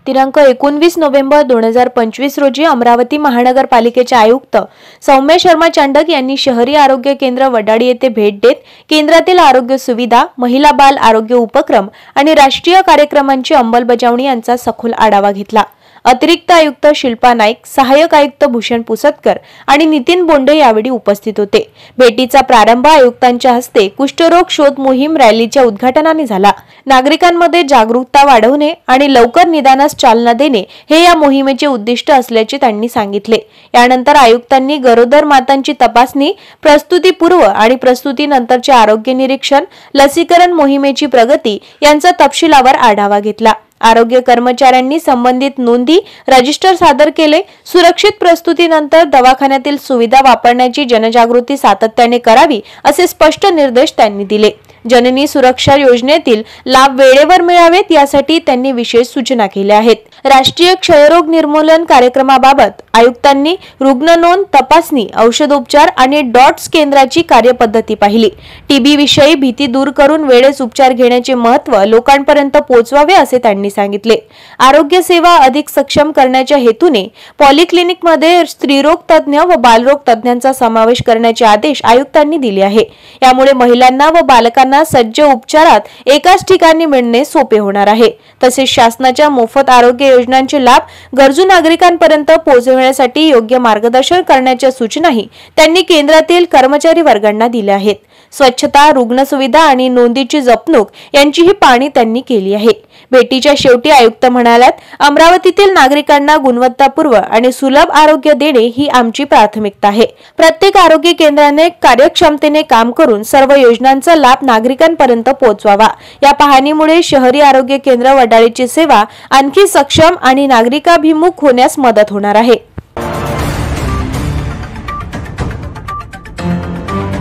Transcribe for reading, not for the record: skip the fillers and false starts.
दिनांक 19 नोव्हेंबर 2025 रोजी अमरावती महानगरपालिकेचे आयुक्त सौम्य शर्मा चांडक यांनी शहरी आरोग्य केंद्र वडाळी येथे भेट देत केंद्रातील आरोग्य सुविधा, महिला बाल आरोग्य उपक्रम आणि राष्ट्रीय कार्यक्रमांची अंमलबजावणी यांचा सखोल आढावा घेतला। अतिरिक्त आयुक्त शिल्पा नाईक, सहाय्यक आयुक्त भूषण पुसतकर आणि नितीन बोंडे यावेळी उपस्थित होते। भेटीचा प्रारंभ आयुक्तांच्या हस्ते कुष्ठरोग शोध मोहीम रॅलीच्या उद्घाटनाने झाला। नागरिकांमध्ये जागरूकता वाढवणे आणि लवकर निदानास चालना देणे हे या मोहिमेचे उद्दिष्ट असल्याचे त्यांनी सांगितले। यानंतर आयुक्तांनी गरोदर मातांची तपासणी, प्रस्तुतीपूर्व आणि प्रस्तुतीनंतरचे आरोग्य निरीक्षण, लसीकरण मोहिमेची प्रगती यांचा तपशीलवार आढावा घेतला। आरोग्य कर्मचाऱ्यांनी संबंधित नोंदी, रजिस्टर सादर केले। सुरक्षित प्रस्तुतीनंतर दवाखान्यातील सुविधा वापरण्याची जनजागृती सातत्याने करावी असे स्पष्ट निर्देश त्यांनी दिले। जननी सुरक्षा योजनेतील लाभ वेळेवर मिळावेत यासाठी त्यांनी विशेष सूचना केल्या आहेत। राष्ट्रीय क्षयरोग निर्मूलन कार्यक्रमाबाबत आयुक्तांनी रुग्ण नोंद, तपासणी, औषधोपचार आणि डॉट्स केंद्राची कार्यपद्धती पाहिली। टीबी विषयी भीती दूर करून वेळेस उपचार घेण्याचे महत्त्व लोकांपर्यंत पोहोचवावे असे त्यांनी सांगितले। आरोग्य सेवा अधिक सक्षम करण्याच्या हेतूने पॉलिक्लिनिकमध्ये स्त्रीरोग तज्ञ व बालरोग तज्ञांचा समावेश करण्याचे आदेश आयुक्तांनी दिले आहे। यामुळे महिलांना व बालकांना सज्ज उपचारात एकाच ठिकाणी मिळणे सोपे होणार आहे। तसेच शासनाच्या मोफत आरोग्य योजनांचे लाभ गरजू नागरिकांपर्यंत पोहोचवण्यासाठी योग्य मार्गदर्शन करण्याच्या सूचनाही त्यांनी केंद्रातील कर्मचारी वर्गांना दिल्या आहेत। स्वच्छता, रुग्ण सुविधा आणि नोंदीची जपणूक यांचीही पाहणी त्यांनी केली आहे। भेटीच्या शेवटी आयुक्त म्हणालात, अमरावतीतील नागरिकांना गुणवत्तापूर्ण आणि सुलभ आरोग्य देणे ही आमची प्राथमिकता आहे। प्रत्येक आरोग्य केंद्राने कार्यक्षमतेने काम करून सर्व योजनांचा लाभ नागरिकांपर्यंत पोहोचवावा। या पाहणीमुळे शहरी आरोग्य केंद्र वडाळीची सेवा आणखी सक्षम आणि नागरिकाभिमुख होण्यास मदत होणार आहे।